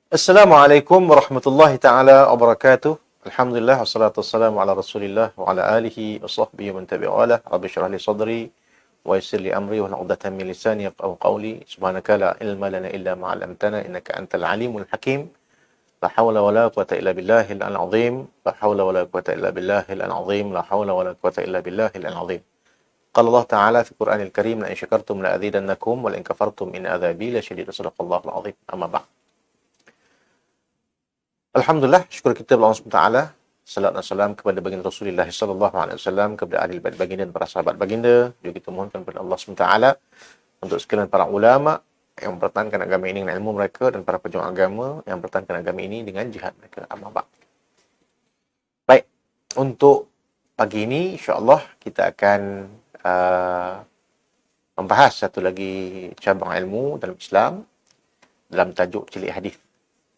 Assalamualaikum warahmatullahi ta'ala wabarakatuh. Alhamdulillah wassalatu wassalamu ala Rasulillah wa ala alihi wa sahbihi wa man tabi'alah. Rabbi shrah li sadri wa yassir li amri wa hlul 'uqdatam min lisani yafqahu qawli. Subhanaka la ilma lana illa ma 'allamtana innaka antal alimul hakim. La haula wa la quwwata illa billahil azim. La haula wa la quwwata illa billahil azim. La haula wa la quwwata illa billahil azim. Qala Allah Ta'ala fi Qur'anil Karim la in syakartum la azidannakum wa la in kafartum in adzabi lasyadid. Sadaqallahul azim. Amma ba'd. Alhamdulillah, syukur kita kepada Allah SWT. Salat dan salam kepada baginda Rasulullah SAW, kepada ahli bait baginda dan para sahabat baginda. Juga kita mohonkan kepada Allah SWT untuk sekalian para ulama yang mempertahankan agama ini dengan ilmu mereka dan para pejuang agama yang mempertahankan agama ini dengan jihad mereka. Amma ba'd. Baik, untuk pagi ini insya-Allah kita akan membahas satu lagi cabang ilmu dalam Islam dalam tajuk Celik Hadis.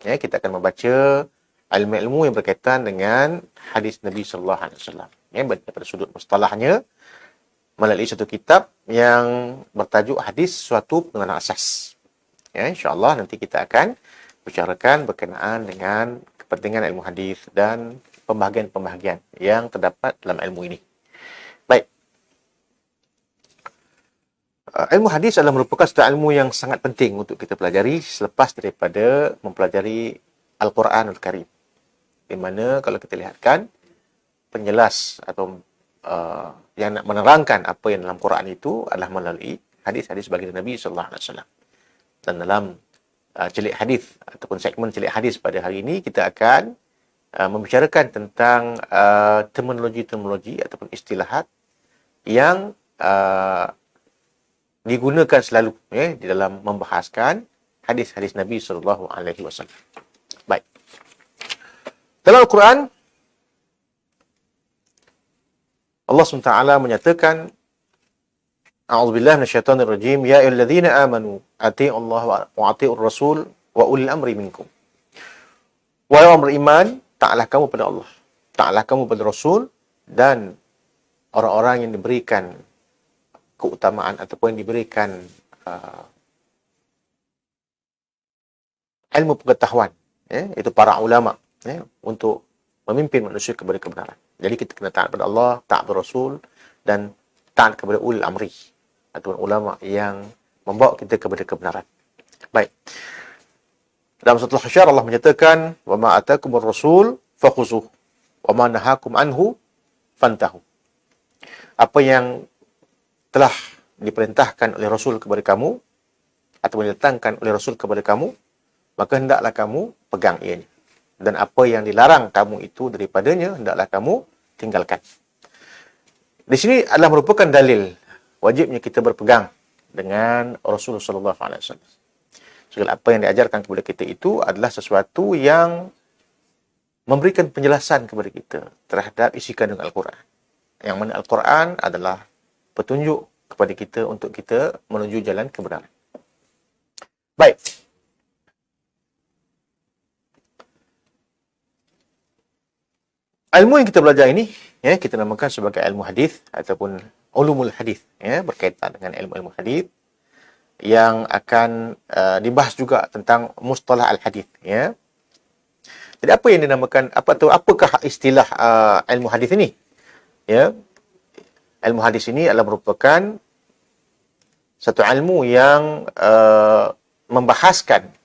Ya, kita akan membaca ilmu-ilmu yang berkaitan dengan hadis Nabi sallallahu alaihi wasallam. Ya, daripada sudut mustalahnya melalui satu kitab yang bertajuk Hadis Suatu Pengenalan Asas. Ya, insya-Allah nanti kita akan bicarakan berkenaan dengan kepentingan ilmu hadis dan pembahagian-pembahagian yang terdapat dalam ilmu ini. Baik. Ilmu hadis adalah merupakan satu ilmu yang sangat penting untuk kita pelajari selepas daripada mempelajari Al-Quranul Karim. Di mana kalau kita lihatkan penjelas atau yang nak menerangkan apa yang dalam Quran itu adalah melalui hadis-hadis baginda Nabi sallallahu alaihi wasallam. Dan dalam celik hadis ataupun segmen celik hadis pada hari ini kita akan membicarakan tentang terminologi-terminologi ataupun istilahat yang digunakan selalu di dalam membahaskan hadis-hadis Nabi sallallahu alaihi wasallam. Baik. Dalam Al-Quran Allah SWT menyatakan A'udzubillahi minasyaitonir rajim ya ayyuhalladzina amanu atii'ullaha wa atii'ur rasul wa ulil amri minkum. Wahai orang beriman, taatlah kamu pada Allah, taatlah kamu pada Rasul dan orang-orang yang diberikan keutamaan ataupun diberikan ilmu pengetahuan, itu para ulama, untuk memimpin manusia kepada kebenaran. Jadi kita kena taat kepada Allah, taat kepada Rasul dan taat kepada ulil amri ataupun ulama yang membawa kita kepada kebenaran. Baik. Dalam surah Al-Hasyr Allah menyatakan wa ma atakumur rasul fakhuzuh wa ma nahakum anhu fantahu. Apa yang telah diperintahkan oleh Rasul kepada kamu atau didatangkan oleh Rasul kepada kamu, maka hendaklah kamu pegang ianya. Dan apa yang dilarang kamu itu daripadanya, hendaklah kamu tinggalkan. Di sini adalah merupakan dalil wajibnya kita berpegang dengan Rasulullah sallallahu alaihi wasallam. Segala apa yang diajarkan kepada kita itu adalah sesuatu yang memberikan penjelasan kepada kita terhadap isi kandungan Al-Quran. Yang mana Al-Quran adalah petunjuk kepada kita untuk kita menuju jalan kebenaran. Baik. Ilmu yang kita belajar ini, kita namakan sebagai ilmu hadis ataupun ulumul hadis, berkaitan dengan ilmu-ilmu hadis yang akan dibahas juga tentang mustalah al-hadis, Jadi apa yang dinamakan apakah istilah ilmu hadis ini? Ilmu hadis ini adalah merupakan satu ilmu yang membahaskan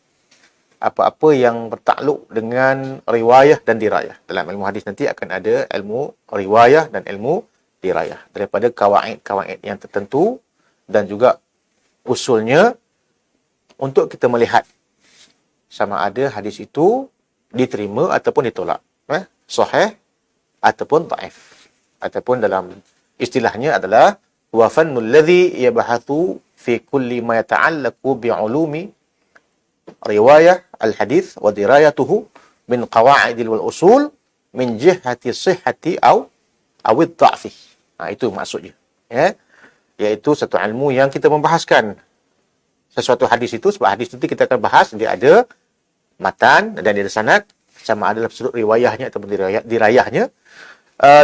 apa-apa yang bertakluk dengan riwayah dan dirayah. Dalam ilmu hadis nanti akan ada ilmu riwayah dan ilmu dirayah. Daripada kawaid-kawaid yang tertentu dan juga usulnya untuk kita melihat sama ada hadis itu diterima ataupun ditolak. Sahih ataupun dhaif. Ataupun dalam istilahnya adalah wa fannul ladzi yabhathu fi kulli ma yata'allaqu bi ulumi riwayah al-hadis wa dirayatuhu min qawaidil wal usul min jihati sihhati aw ad-dha'fi. Itu maksudnya. Iaitu satu ilmu yang kita membahaskan sesuatu hadis itu, sebab hadis itu kita akan bahas dia ada matan dan dia ada sanad, sama ada dalam sudut riwayahnya ataupun dirayahnya,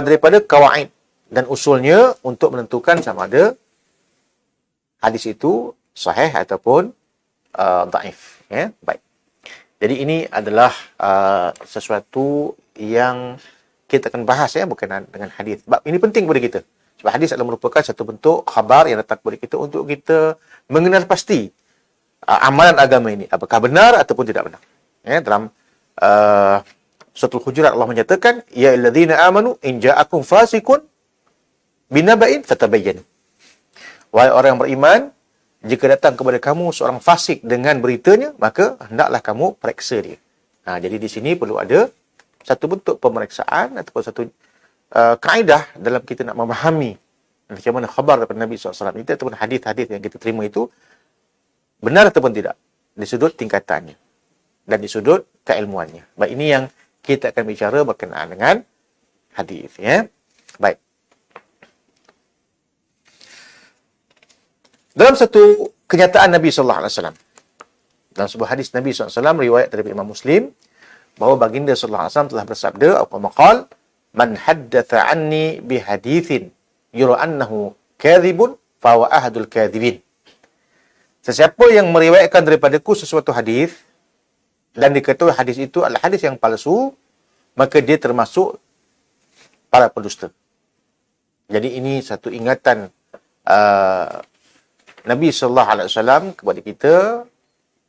daripada kawaid dan usulnya untuk menentukan sama ada hadis itu sahih ataupun dhaif. Baik. Jadi ini adalah sesuatu yang kita akan bahas berkenaan dengan hadis. Sebab ini penting kepada kita. Sebab hadis adalah merupakan satu bentuk khabar yang datang kepada kita untuk kita mengenal pasti amalan agama ini apakah benar ataupun tidak benar. Dalam suratul Hujurat Allah menyatakan, ya alladzina amanu in ja'akum fasiqun binaba'in fatabayyanu. Wahai orang yang beriman, jika datang kepada kamu seorang fasik dengan beritanya, maka hendaklah kamu periksa dia. Jadi di sini perlu ada satu bentuk pemeriksaan ataupun satu kaedah dalam kita nak memahami macam mana khabar daripada Nabi SAW itu ataupun hadis-hadis yang kita terima itu benar ataupun tidak di sudut tingkatannya dan di sudut keilmuannya. Baik, ini yang kita akan bicara berkenaan dengan hadis. Baik. Dalam satu kenyataan Nabi SAW, dalam sebuah hadis Nabi SAW riwayat dari Imam Muslim, bahawa baginda SAW telah bersabda, apa maqal, man haddatha anni bihadithin yura annahu kadhibun fa huwa ahadul kadhibin. Sesiapa yang meriwayatkan daripadaku sesuatu hadis dan diketahui hadis itu adalah hadis yang palsu, maka dia termasuk para pendusta. Jadi ini satu ingatan Nabi SAW kepada kita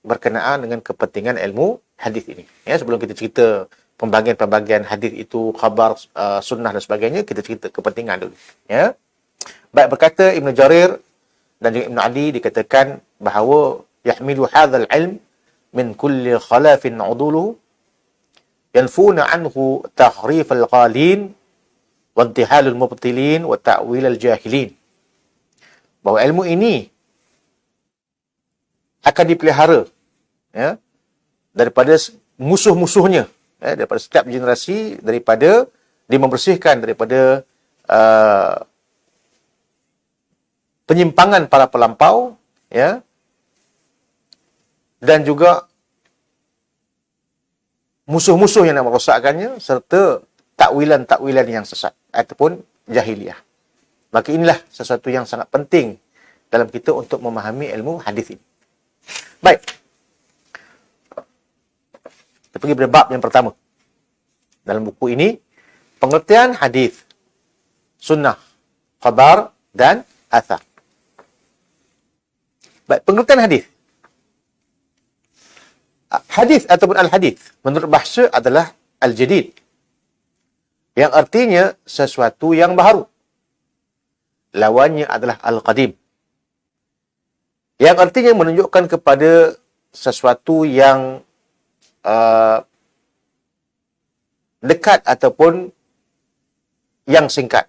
berkenaan dengan kepentingan ilmu hadis ini. Sebelum kita cerita pembagian-pembagian hadis itu, khabar, sunnah dan sebagainya, kita cerita kepentingan dulu. Baik, berkata Ibn Jarir dan juga Ibn Ali dikatakan bahawa yahmilu hadzal ilm min kulli khalafin uduluhu yanfuna anhu tahrif al-ghalin wa intihal al-mubtilin wa ta'wil al-jahilin. Bahawa ilmu ini akan dipelihara daripada musuh-musuhnya, daripada setiap generasi, daripada membersihkan daripada penyimpangan para pelampau, dan juga musuh-musuh yang nak merosakkannya, serta takwilan-takwilan yang sesat ataupun jahiliyah. Maka inilah sesuatu yang sangat penting dalam kita untuk memahami ilmu hadis ini. Baik. Kita pergi pada bab yang pertama. Dalam buku ini, pengertian hadis, sunnah, khabar dan athar. Baik, pengertian hadis. Hadis ataupun al-hadis menurut bahasa adalah al-jadid, yang artinya sesuatu yang baru. Lawannya adalah al-qadim, yang artinya menunjukkan kepada sesuatu yang dekat ataupun yang singkat.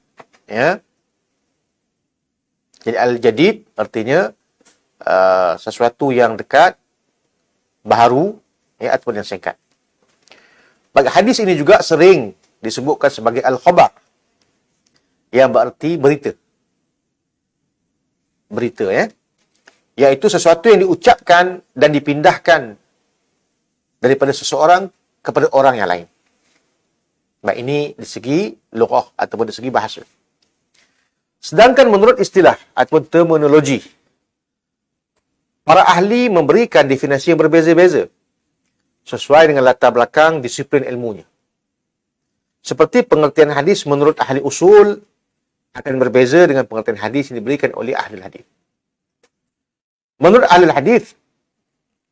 Jadi al-jadid artinya sesuatu yang dekat, baharu, ataupun yang singkat. Bagi hadis ini juga sering disebutkan sebagai al-khabar, yang berarti berita. Berita, iaitu sesuatu yang diucapkan dan dipindahkan daripada seseorang kepada orang yang lain. Baik, ini di segi lughah ataupun di segi bahasa. Sedangkan menurut istilah ataupun terminologi, para ahli memberikan definisi yang berbeza-beza sesuai dengan latar belakang disiplin ilmunya. Seperti pengertian hadis menurut ahli usul akan berbeza dengan pengertian hadis yang diberikan oleh ahli hadis. Menurut ahli hadis,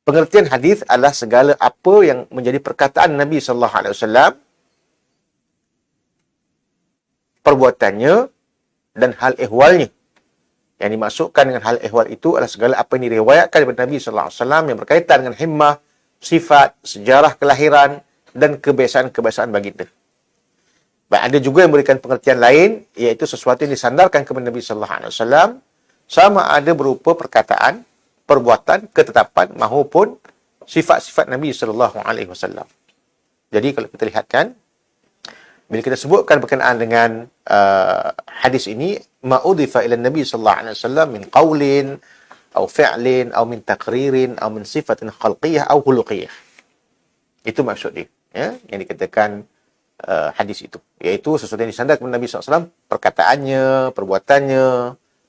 pengertian hadis adalah segala apa yang menjadi perkataan Nabi sallallahu alaihi wasallam, perbuatannya dan hal ehwalnya. Yang dimaksudkan dengan hal ehwal itu adalah segala apa yang diriwayatkan daripada Nabi sallallahu alaihi wasallam yang berkaitan dengan himmah, sifat, sejarah kelahiran dan kebiasaan-kebiasaan baginda. Baik, ada juga yang memberikan pengertian lain, iaitu sesuatu yang disandarkan kepada Nabi sallallahu alaihi wasallam, sama ada berupa perkataan, perbuatan, ketetapan maupun sifat-sifat Nabi sallallahu alaihi wasallam. Jadi kalau kita lihatkan, bila kita sebutkan berkenaan dengan hadis ini, ma'udhifa ila Nabi sallallahu alaihi wasallam min qaulin atau fi'lin atau min taqririn atau min sifatin khalqiyah atau khuluqiyah. Itu maksud dia, yang dikatakan hadis itu, iaitu sesuatu yang disandarkan kepada Nabi sallallahu alaihi wasallam, perkataannya, perbuatannya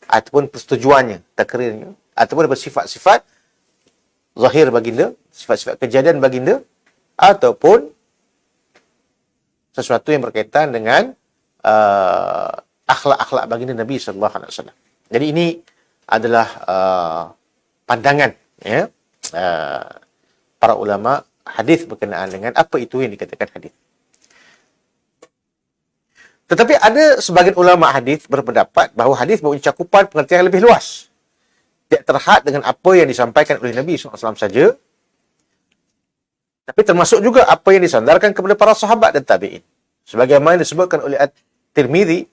ataupun persetujuannya, takrirnya, ataupun sifat-sifat zahir baginda, sifat-sifat kejadian baginda, ataupun sesuatu yang berkaitan dengan akhlak-akhlak baginda Nabi sallallahu alaihi wasallam. Jadi ini adalah pandangan ya para ulama hadis berkenaan dengan apa itu yang dikatakan hadis. Tetapi ada sebagian ulama hadis berpendapat bahawa hadis mempunyai cakupan pengertian yang lebih luas. Tidak terhad dengan apa yang disampaikan oleh Nabi SAW saja, tapi termasuk juga apa yang disandarkan kepada para sahabat dan tabi'in. Sebagaimana disebutkan oleh At-Tirmidzi,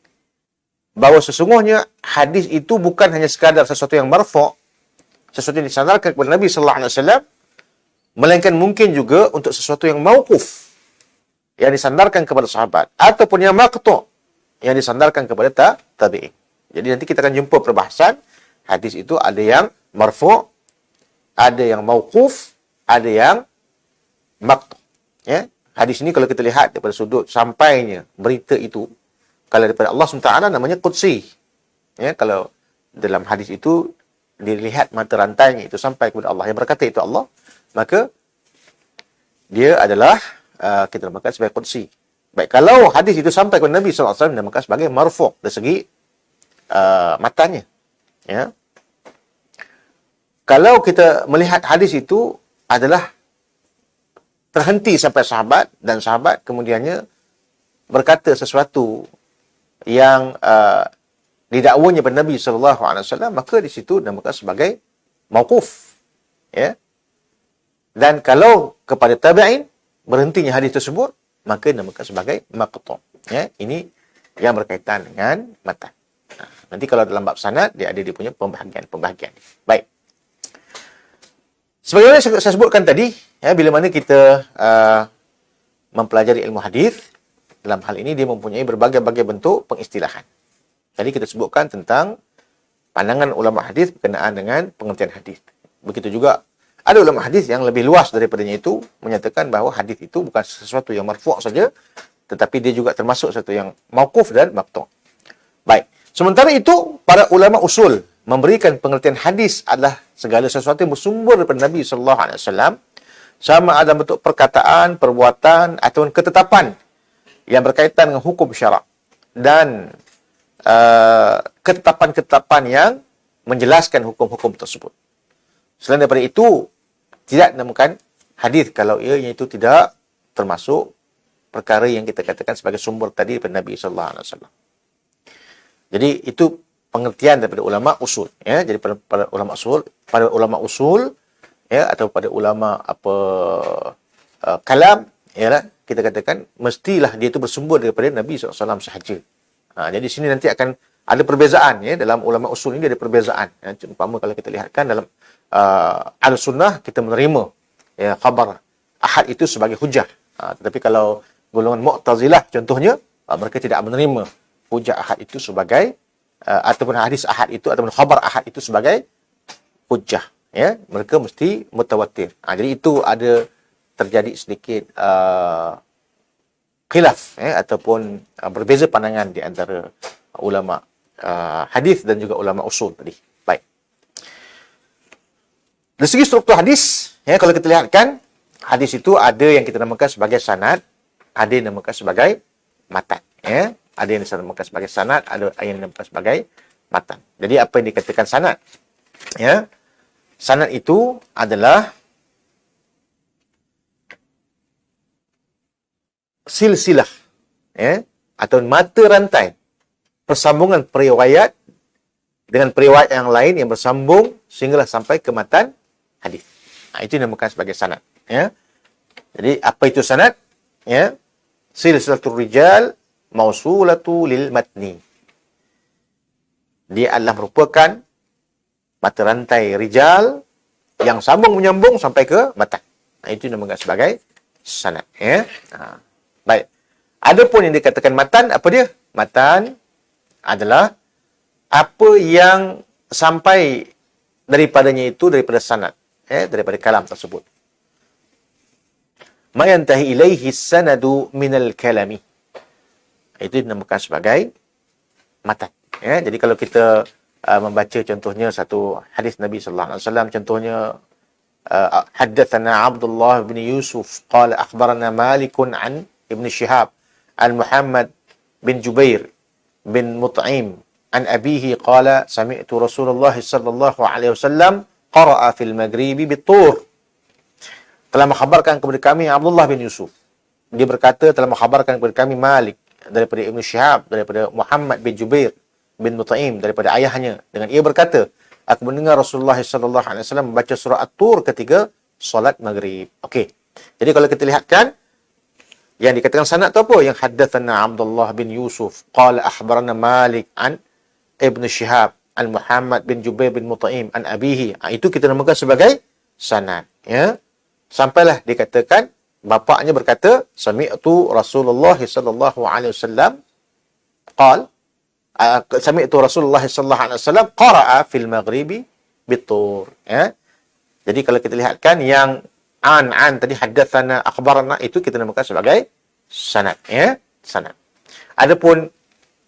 bahawa sesungguhnya hadis itu bukan hanya sekadar sesuatu yang marfu', sesuatu yang disandarkan kepada Nabi SAW, melainkan mungkin juga untuk sesuatu yang mauquf, yang disandarkan kepada sahabat, ataupun yang maqtu', yang disandarkan kepada tabi'in. Jadi nanti kita akan jumpa perbahasan hadis itu ada yang marfu', ada yang mauquf, ada yang maqtu'. Ya, hadis ini kalau kita lihat daripada sudut sampainya berita itu, kalau daripada Allah SWT namanya qudsi. Ya, kalau dalam hadis itu dilihat mata rantainya itu sampai kepada Allah, yang berkata itu Allah, maka dia adalah kita namakan sebagai qudsi. Baik, kalau hadis itu sampai kepada Nabi SAW, dinamakan sebagai marfu' dari segi matanya. Ya. Kalau kita melihat hadis itu adalah terhenti sampai sahabat, dan sahabat kemudiannya berkata sesuatu yang didakwanya kepada Nabi SAW, maka di situ dinamakan sebagai mauquf. Ya. Dan kalau kepada tabi'in berhentinya hadis tersebut, maka dinamakan sebagai maqtu'. Ya, ini yang berkaitan dengan matan. Nanti kalau dalam bab sanad dia ada dia punya pembahagian. Baik. Sebagaimana saya sebutkan tadi, ya, bila mana kita mempelajari ilmu hadis, dalam hal ini dia mempunyai berbagai-bagai bentuk pengistilahan. Tadi kita sebutkan tentang pandangan ulama hadis berkenaan dengan pengertian hadis. Begitu juga ada ulama hadis yang lebih luas daripadanya itu, menyatakan bahawa hadis itu bukan sesuatu yang marfu' saja, tetapi dia juga termasuk sesuatu yang mauquf dan maqtu'. Baik. Sementara itu, para ulama usul memberikan pengertian hadis adalah segala sesuatu yang bersumber daripada Nabi sallallahu alaihi wasallam, sama ada bentuk perkataan, perbuatan atau ketetapan yang berkaitan dengan hukum syarak dan ketetapan-ketetapan yang menjelaskan hukum-hukum tersebut. Selain daripada itu, tidak ditemukan hadis kalau ianya itu tidak termasuk perkara yang kita katakan sebagai sumber tadi daripada Nabi sallallahu alaihi wasallam. Jadi itu pengertian daripada ulama usul, ya. Jadi pada ulama usul, ya, atau pada ulama kalam, ya, kita katakan mestilah dia itu bersumber daripada Nabi SAW sahaja. Jadi di sini nanti akan ada perbezaan, ya, dalam ulama usul ini ada perbezaan. Ya, umpama kalau kita lihatkan dalam al-sunnah kita menerima, ya, khabar ahad itu sebagai hujah. Tetapi kalau golongan Mu'tazilah contohnya, mereka tidak menerima hujah ahad itu sebagai ataupun hadis ahad itu ataupun khabar ahad itu sebagai hujah, ya. Mereka mesti mutawatir. Jadi itu ada terjadi sedikit khilaf, ya, ataupun berbeza pandangan di antara ulama hadis dan juga ulama usul tadi. Baik. Dari segi struktur hadis, ya, kalau kita lihatkan hadis itu ada yang kita namakan sebagai sanad, ada yang dinamakan sebagai matan, ya. Ada yang dinamakan sebagai sanad, ada yang dinamakan sebagai matan. Jadi apa yang dikatakan sanad? Ya. Sanad itu adalah silsilah, ya, atau mata rantai persambungan periwayat dengan periwayat yang lain yang bersambung sehinggalah sampai ke matan hadis. Itu dinamakan sebagai sanad, ya. Jadi apa itu sanad? Ya. Silsilatul rijal mausulatu lil matni. Dia adalah merupakan mata rantai rijal yang sambung menyambung sampai ke matan. Itu dinamakan sebagai sanad, ya. Baik. Adapun yang dikatakan matan, apa dia? Matan adalah apa yang sampai daripadanya itu daripada sanad, ya, daripada kalam tersebut. Ma yantahi ilaihi sanadu minal kalami. Itu dinamakan sebagai matan, ya. Jadi kalau kita membaca contohnya satu hadis Nabi sallallahu alaihi wasallam, contohnya haddatsana Abdullah bin Yusuf qala akhbarana Malik an Ibn Shihab an Muhammad bin Jubair bin Mut'im an abihi qala sami'tu Rasulullah sallallahu alaihi wasallam qara'a fil maghribi bit-tur. Telah mengkhabarkan kepada kami Abdullah bin Yusuf. Dia berkata telah mengkhabarkan kepada kami Malik daripada Ibn Shihab, daripada Muhammad bin Jubair bin Mut'im, daripada ayahnya. Dengan ia berkata, aku mendengar Rasulullah SAW membaca surah At-Tur ketika solat maghrib. Okey. Jadi kalau kita lihatkan, yang dikatakan sanad tu apa? Yang haddatsana Abdullah bin Yusuf, qala akhbarana Malik an Ibn Shihab, an Muhammad bin Jubair bin Mut'im, an abihi. Itu kita namakan sebagai sanad. Ya. Sampailah dikatakan, bapaknya berkata, sami'tu Rasulullah sallallahu alaihi wasallam qala sami'tu Rasulullah sallallahu alaihi wasallam qara'a fil maghribi bit-tur. Ya. Jadi kalau kita lihatkan yang an tadi haddatsana akhbarana itu kita namakan sebagai sanad, ya, sanad. Adapun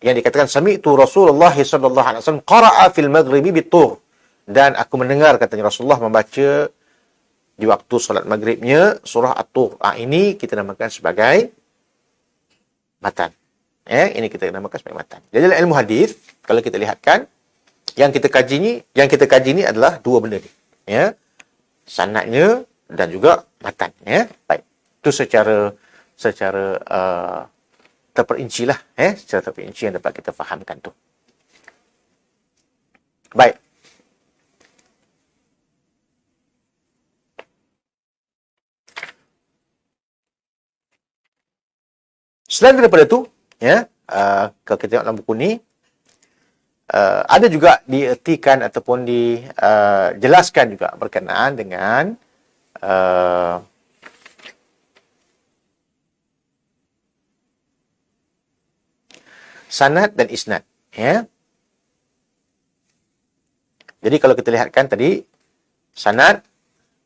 yang dikatakan sami'tu Rasulullah sallallahu alaihi wasallam qara'a fil maghribi bit-tur, dan aku mendengar katanya Rasulullah membaca di waktu solat maghribnya surah At-Tur. Ini kita namakan sebagai matan. Ini kita namakan sebagai matan. Jadi dalam ilmu hadis, kalau kita lihatkan, yang kita kaji ni adalah dua benda ni. Ya. Sanadnya dan juga matan. Ya. Baik. Itu secara terperinci lah. Secara terperinci yang dapat kita fahamkan tu. Baik. Selain daripada itu, ya, kalau kita tengok dalam buku ni, ada juga diertikan ataupun dijelaskan juga berkenaan dengan sanad dan isnad. Ya. Jadi kalau kita lihatkan tadi, sanad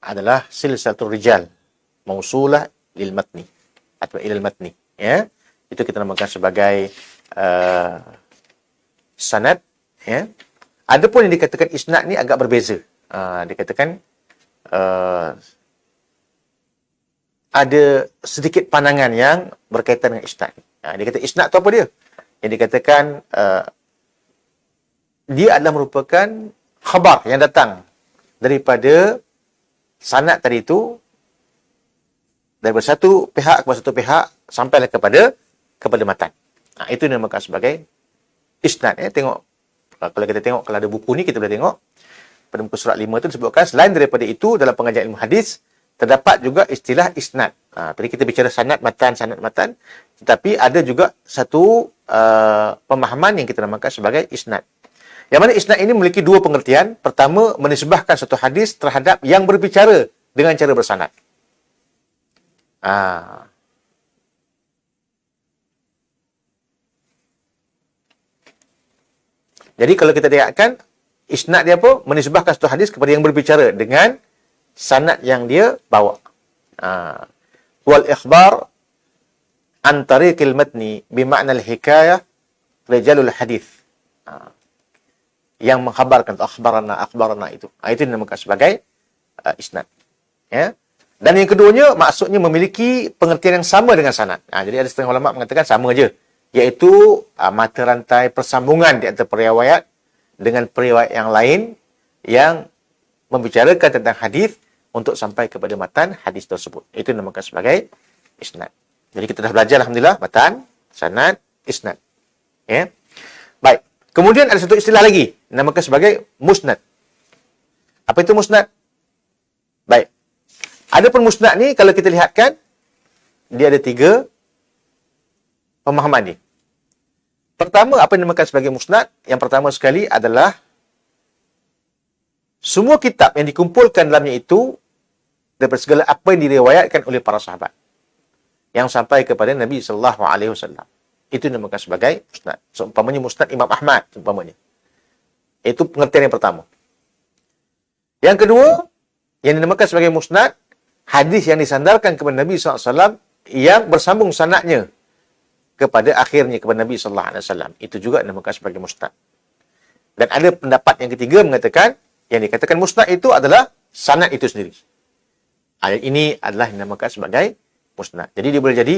adalah silsilatul rijal mausulah lil matni atau ilal matni. Ya. Itu kita namakan sebagai sanad. Ya. Adapun yang dikatakan isnad ni agak berbeza. Dikatakan ada sedikit pandangan yang berkaitan dengan isnad. Dia kata isnad tu apa dia? Yang dikatakan dia adalah merupakan khabar yang datang daripada sanad tadi itu, daripada satu pihak kepada satu pihak sampailah kepada matan. Itu dinamakan sebagai isnad. Tengok, kalau kita tengok, kalau ada buku ni kita boleh tengok pada muka surat 5 tu disebutkan, selain daripada itu dalam pengajian ilmu hadis terdapat juga istilah isnad. Tadi kita bicara sanad matan, tetapi ada juga satu pemahaman yang kita namakan sebagai isnad. Yang mana isnad ini memiliki dua pengertian. Pertama, menisbahkan satu hadis terhadap yang berbicara dengan cara bersanad. Jadi kalau kita lihatkan, isnad dia apa? Menisbahkan satu hadis kepada yang berbicara dengan sanad yang dia bawa. Wal ikhbar an tariqil matni bima'na al-hikayah rijalul hadis. Yang mengkhabarkan akhbarana itu. Itu dinamakan sebagai isnad. Ya. Dan yang keduanya, maksudnya memiliki pengertian yang sama dengan sanad. Jadi ada setengah ulama mengatakan sama aja, iaitu mata rantai persambungan di antara periwayat dengan periwayat yang lain yang membicarakan tentang hadis untuk sampai kepada matan hadis tersebut. Itu dinamakan sebagai isnad. Jadi kita dah belajar alhamdulillah matan, sanad, isnad. Ya. Baik. Kemudian ada satu istilah lagi dinamakan sebagai musnad. Apa itu musnad? Baik. Adapun musnad ni kalau kita lihatkan, dia ada 3 pemahaman ni. Pertama, apa yang dinamakan sebagai musnad? Yang pertama sekali adalah semua kitab yang dikumpulkan dalamnya itu daripada segala apa yang diriwayatkan oleh para sahabat yang sampai kepada Nabi sallallahu alaihi wasallam. Itu dinamakan sebagai musnad. Seumpamanya musnad Imam Ahmad, seumpamanya. Itu pengertian yang pertama. Yang kedua, yang dinamakan sebagai musnad, hadis yang disandarkan kepada Nabi sallallahu alaihi wasallam yang bersambung sanadnya kepada akhirnya kepada Nabi sallallahu alaihi wasallam. Itu juga dinamakan sebagai musnad. Dan ada pendapat yang ketiga mengatakan, yang dikatakan musnad itu adalah sanad itu sendiri. Ayat ini adalah dinamakan sebagai musnad. Jadi dia boleh jadi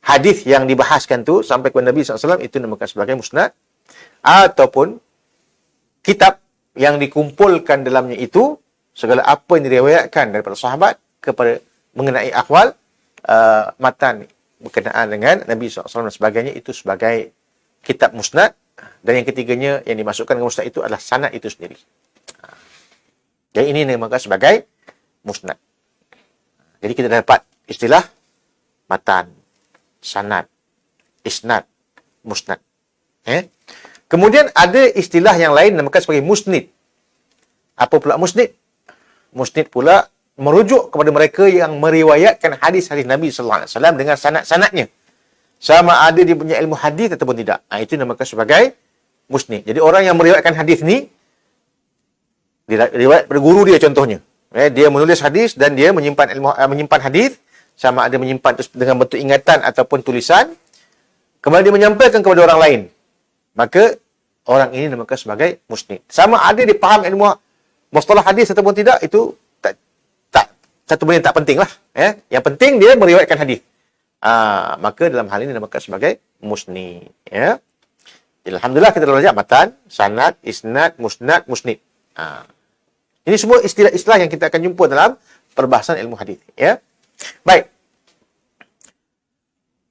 hadis yang dibahaskan tu sampai kepada Nabi SAW itu dinamakan sebagai musnad, ataupun kitab yang dikumpulkan dalamnya itu segala apa yang diriwayatkan daripada sahabat kepada mengenai akhwal matan berkenaan dengan Nabi SAW dan sebagainya, itu sebagai kitab musnad. Dan yang ketiganya yang dimasukkan dengan musnad itu adalah sanad itu sendiri. Jadi ini dinamakan sebagai musnad. Jadi kita dapat istilah matan, sanad, isnad, musnad. Kemudian ada istilah yang lain dinamakan sebagai musnid. Apa pula musnid? Musnid pula merujuk kepada mereka yang meriwayatkan hadis-hadis Nabi sallallahu alaihi wasallam dengan sanad-sanadnya. Sama ada dia punya ilmu hadis ataupun tidak. Itu dinamakan sebagai musnid. Jadi orang yang meriwayatkan hadis ni diriwayat pada guru dia contohnya. Dia menulis hadis dan dia menyimpan hadis, sama ada menyimpan dengan bentuk ingatan ataupun tulisan, kemudian dia menyampaikan kepada orang lain. Maka orang ini dinamakan sebagai musnid. Sama ada dia faham ilmu mustalah hadis ataupun tidak, itu tak satu benda yang tak penting lah. Yang penting dia meriwayatkan hadis. Maka dalam hal ini dinamakan sebagai musnid. Jadi, alhamdulillah kita dah belajar matan, sanad, isnad, musnad, musnid. Ini semua istilah-istilah yang kita akan jumpa dalam perbahasan ilmu hadis. Baik.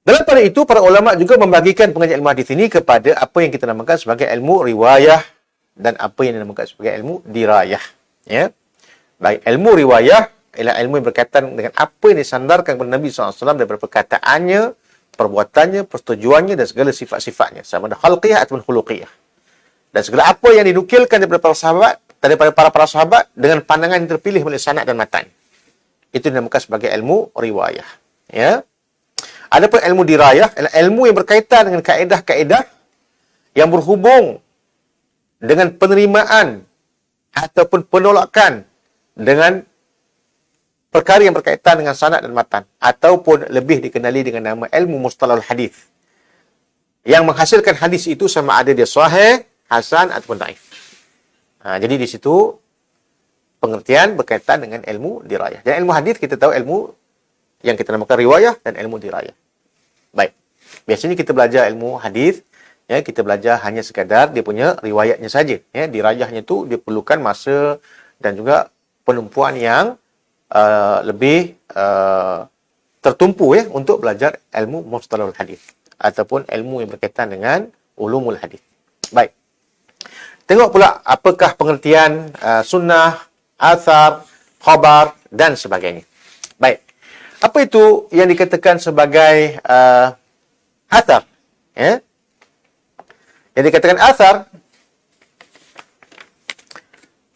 Dalam pada itu, para ulama juga membagikan pengajian ilmu hadis ini kepada apa yang kita namakan sebagai ilmu riwayah dan apa yang dinamakan sebagai ilmu dirayah. Baik, ilmu riwayah ialah ilmu yang berkaitan dengan apa yang disandarkan kepada Nabi SAW daripada perkataannya, perbuatannya, persetujuannya dan segala sifat-sifatnya, sama ada khalqiyah ataupun khuluqiyah. Dan segala apa yang dinukilkan daripada para sahabat dengan pandangan yang terpilih oleh sanad dan matan. Itu dinamakan sebagai ilmu riwayah. Adapun ilmu dirayah adalah ilmu yang berkaitan dengan kaedah-kaedah yang berhubung dengan penerimaan ataupun penolakan dengan perkara yang berkaitan dengan sanad dan matan, ataupun lebih dikenali dengan nama ilmu mustalahul hadis, yang menghasilkan hadis itu sama ada dia sahih, hasan ataupun dhaif. Jadi di situ pengertian berkaitan dengan ilmu dirayah. Dan ilmu hadis kita tahu ilmu yang kita namakan riwayah dan ilmu dirayah. Baik. Biasanya kita belajar ilmu hadis, kita belajar hanya sekadar dia punya riwayatnya saja. Dirayahnya tu dia perlukan masa dan juga penumpuan yang lebih tertumpu untuk belajar ilmu mustalahul hadis ataupun ilmu yang berkaitan dengan ulumul hadis. Baik. Tengok pula apakah pengertian sunnah, athar, khabar dan sebagainya. Baik. Apa itu yang dikatakan sebagai athar? Yang dikatakan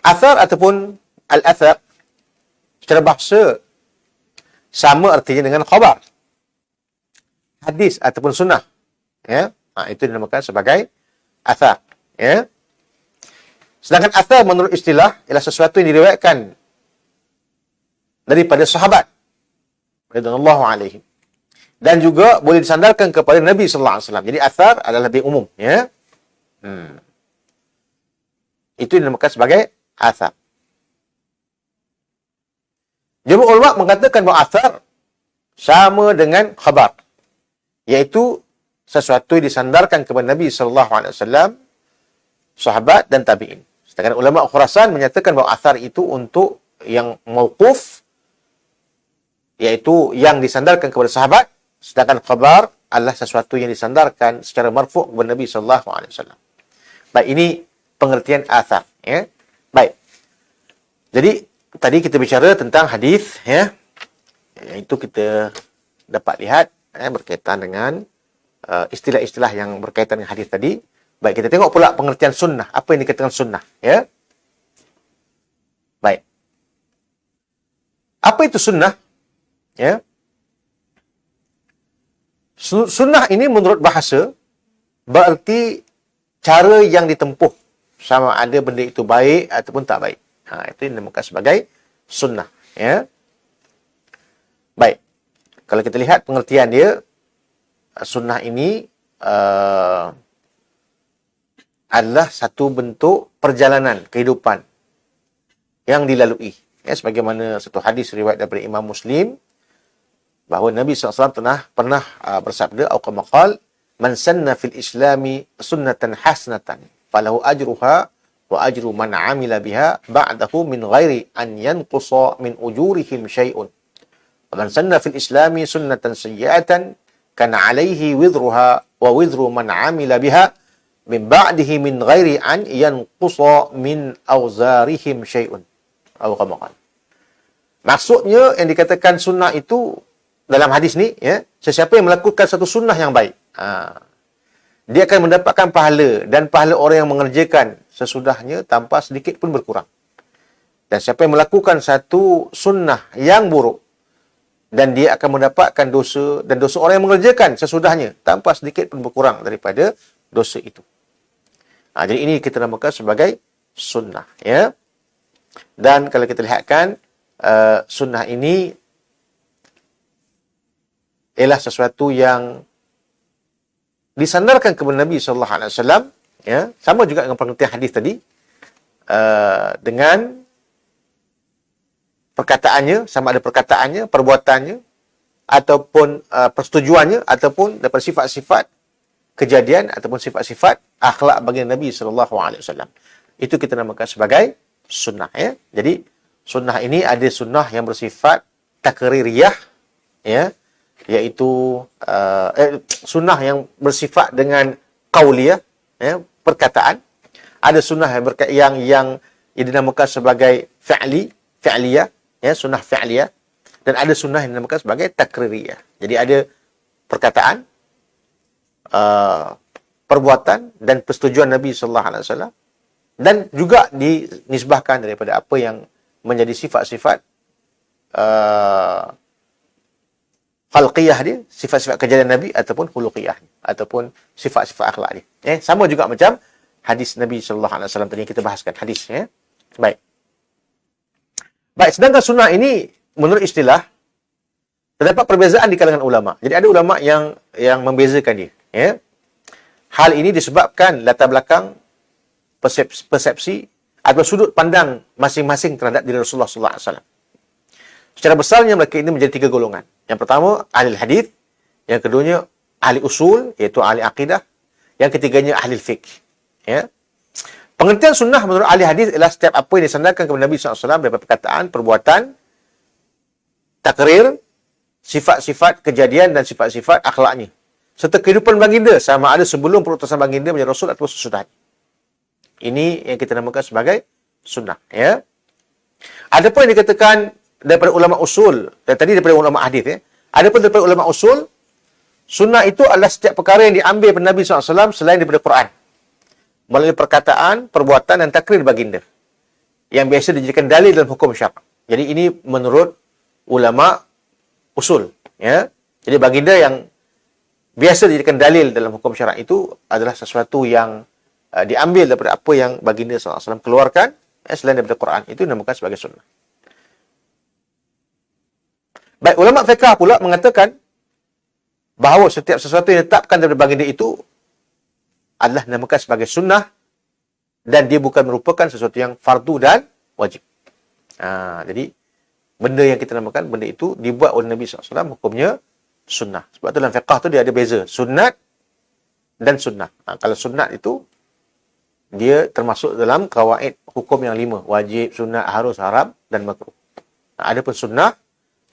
athar ataupun al-athar secara bahasa sama artinya dengan khabar, hadis ataupun sunnah. Itu dinamakan sebagai athar. Sedangkan athar menurut istilah ialah sesuatu yang diriwayatkan daripada sahabat radhiyallahu alaihim dan juga boleh disandarkan kepada Nabi sallallahu alaihi wasallam. Jadi athar adalah lebih umum, Itu dinamakan sebagai athar. Jumhur ulama mengatakan bahawa athar sama dengan khabar, iaitu sesuatu yang disandarkan kepada Nabi sallallahu alaihi wasallam, sahabat dan tabi'in. Sedangkan ulama Khurasan menyatakan bahawa athar itu untuk yang mauquf, iaitu yang disandarkan kepada sahabat, sedangkan khabar adalah sesuatu yang disandarkan secara marfu' kepada Nabi sallallahu alaihi wasallam. Baik, ini pengertian athar, Baik. Jadi tadi kita bicara tentang hadis, Itu kita dapat lihat berkaitan dengan istilah-istilah yang berkaitan dengan hadis tadi. Baik, kita tengok pula pengertian sunnah. Apa yang dikatakan sunnah, Baik. Apa itu sunnah? Sunnah ini menurut bahasa berarti cara yang ditempuh, sama ada benda itu baik ataupun tak baik. Itu dinamakan sebagai sunnah. Baik. Kalau kita lihat pengertian dia, sunnah ini adalah satu bentuk perjalanan kehidupan yang dilalui. Ya, sebagaimana satu hadis riwayat daripada Imam Muslim bahawa Nabi SAW pernah bersabda, atau kama qala, man sanna fil islami sunnatan hasanatan falahu ajruha wa ajru man amila biha ba'dahu min ghairi an yanqusa min ujurihim syai'un. Wa man sanna fil islami sunnatan sayyi'atan kana 'alaihi wizruha wa wizru man amila biha min ba'dihi min ghairi an yanqusa min awzarihim syai'un. Atau kama qala. Maksudnya yang dikatakan sunnah itu dalam hadis ni, ya, sesiapa yang melakukan satu sunnah yang baik, dia akan mendapatkan pahala, dan pahala orang yang mengerjakan sesudahnya tanpa sedikit pun berkurang. Dan siapa yang melakukan satu sunnah yang buruk, dan dia akan mendapatkan dosa, dan dosa orang yang mengerjakan sesudahnya tanpa sedikit pun berkurang daripada dosa itu. Jadi ini kita namakan sebagai sunnah, ya. Dan kalau kita lihatkan, sunnah ini ialah sesuatu yang disandarkan kepada Nabi SAW, ya, sama juga dengan pengertian hadis tadi, dengan perkataannya, sama ada perkataannya, perbuatannya, ataupun persetujuannya, ataupun daripada sifat-sifat kejadian, ataupun sifat-sifat akhlak baginda Nabi SAW. Itu kita namakan sebagai sunnah, ya. Jadi sunnah ini ada sunnah yang bersifat takririyah, ya, iaitu sunnah yang bersifat dengan qauliyah, ya, perkataan. Ada sunnah yang dinamakan sebagai fi'liyah, ya, sunnah fi'liyah, dan ada sunnah yang dinamakan sebagai takririyah. Jadi ada perkataan, perbuatan dan persetujuan Nabi sallallahu alaihi wasallam, dan juga dinisbahkan daripada apa yang menjadi sifat-sifat khalqiyah dia, sifat-sifat kejadian Nabi, ataupun khuluqiyah, ataupun sifat-sifat akhlak dia. Sama juga macam hadis Nabi SAW tadi yang kita bahaskan, hadis. Baik, sedangkan sunnah ini, menurut istilah, terdapat perbezaan di kalangan ulama. Jadi ada ulama yang membezakan dia. Hal ini disebabkan latar belakang persepsi atau sudut pandang masing-masing terhadap diri Rasulullah SAW. Secara besarnya mereka ini menjadi 3 golongan. Yang pertama, ahli hadis. Yang keduanya, ahli usul, iaitu ahli akidah. Yang ketiganya, ahli fiqh. Ya. Pengertian sunnah menurut ahli hadis ialah setiap apa yang disandarkan kepada Nabi SAW daripada perkataan, perbuatan, takrir, sifat-sifat kejadian dan sifat-sifat akhlaknya, serta kehidupan baginda, sama ada sebelum perutusan baginda menjadi Rasul atau sesudahnya. Ini yang kita namakan sebagai sunnah. Ya. Ada pun yang dikatakan daripada ulama usul, dan tadi daripada ulama hadis, ya. Ada pun daripada ulama usul, sunnah itu adalah setiap perkara yang diambil daripada Nabi SAW selain daripada Quran, melalui perkataan, perbuatan dan takrir baginda, yang biasa dijadikan dalil dalam hukum syarak. Jadi ini menurut ulama usul, ya. Jadi baginda yang biasa dijadikan dalil dalam hukum syarak itu adalah sesuatu yang diambil daripada apa yang baginda SAW keluarkan, selain daripada Quran. Itu dinamakan sebagai sunnah. Baik, ulama fiqh pula mengatakan bahawa setiap sesuatu yang ditetapkan daripada baginda itu adalah dinamakan sebagai sunnah, dan dia bukan merupakan sesuatu yang fardu dan wajib. Jadi benda yang kita namakan, benda itu dibuat oleh Nabi SAW, hukumnya sunnah. Sebab tu dalam fiqh tu dia ada beza sunat dan sunnah. Kalau sunat itu dia termasuk dalam kawaid hukum yang 5, wajib, sunat, harus, haram dan makruh. Adapun sunnah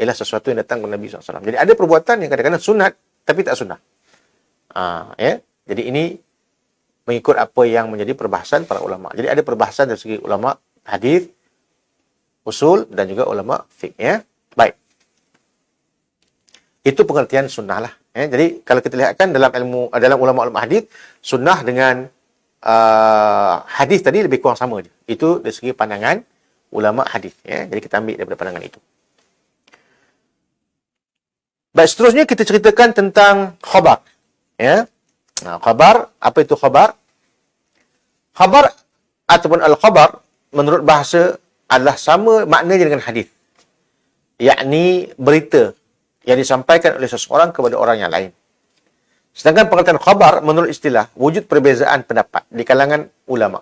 ialah sesuatu yang datang dari Nabi SAW. Jadi ada perbuatan yang kadang-kadang sunat tapi tak sunnah. Ya. Jadi ini mengikut apa yang menjadi perbahasan para ulama. Jadi ada perbahasan dari segi ulama hadis, usul dan juga ulama fiqh. Ya. Baik. Itu pengertian sunnah lah. Ya. Jadi kalau kita lihatkan dalam ulama hadis, sunnah dengan hadis tadi lebih kurang sama je. Itu dari segi pandangan ulama hadis. Ya. Jadi kita ambil daripada pandangan itu. Baik, seterusnya kita ceritakan tentang khabar. Ya. Khabar, apa itu khabar? Khabar ataupun al-khabar menurut bahasa adalah sama maknanya dengan hadis. Yakni berita yang disampaikan oleh seseorang kepada orang yang lain. Sedangkan pengertian khabar menurut istilah, wujud perbezaan pendapat di kalangan ulama.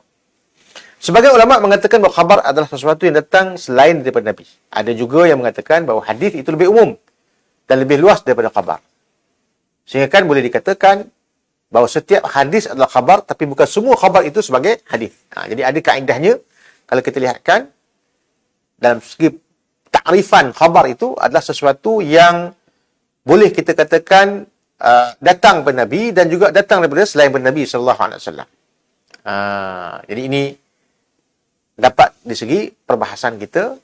Sebagian ulama mengatakan bahawa khabar adalah sesuatu yang datang selain daripada Nabi. Ada juga yang mengatakan bahawa hadis itu lebih umum dan lebih luas daripada khabar. Sehingga kan boleh dikatakan bahawa setiap hadis adalah khabar, tapi bukan semua khabar itu sebagai hadis. Jadi ada kaedahnya, kalau kita lihatkan, dalam segi takrifan khabar itu adalah sesuatu yang boleh kita katakan datang daripada Nabi dan juga datang daripada selain daripada Nabi SAW. Jadi ini dapat di segi perbahasan kita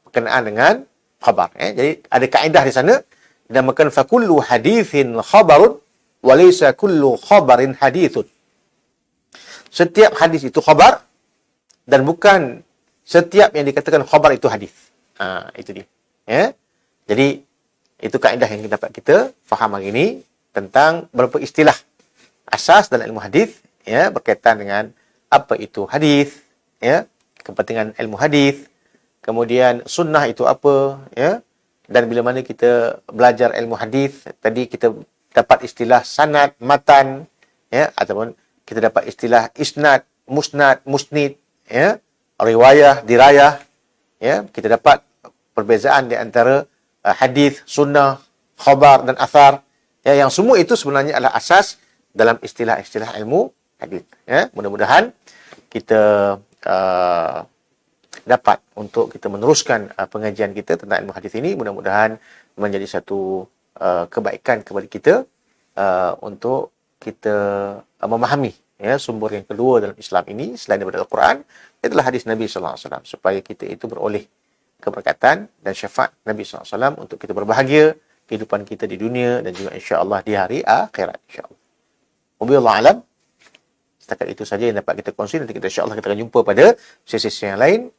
berkenaan dengan khabar. Jadi ada kaedah di sana, dinamakan fakullu hadithin khabarun walaysa kullu khabarin hadithun. Setiap hadis itu khabar dan bukan setiap yang dikatakan khabar itu hadis. Itu dia. Jadi itu kaedah yang dapat kita faham hari ini tentang beberapa istilah asas dalam ilmu hadis berkaitan dengan apa itu hadis, kepentingan ilmu hadis, kemudian sunnah itu apa, dan bila mana kita belajar ilmu hadis, tadi kita dapat istilah sanad, matan, ataupun kita dapat istilah isnad, musnad, musnid, riwayah, dirayah, kita dapat perbezaan di antara hadis, sunnah, khabar dan athar, yang semua itu sebenarnya adalah asas dalam istilah-istilah ilmu hadis. Mudah-mudahan kita dapat untuk kita meneruskan pengajian kita tentang ilmu hadis ini. Mudah-mudahan menjadi satu kebaikan kepada kita untuk kita memahami sumber yang kedua dalam Islam ini selain daripada Al-Quran, itulah hadis Nabi SAW, supaya kita itu beroleh keberkatan dan syafaat Nabi SAW untuk kita berbahagia kehidupan kita di dunia dan juga insya-Allah di hari akhirat insya-Allah. Wabillahi alam. Setakat itu saja yang dapat kita kongsi. Nanti kita insya-Allah kita akan jumpa pada sesi-sesi yang lain.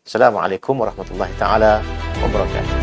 Assalamualaikum warahmatullahi taala wabarakatuh.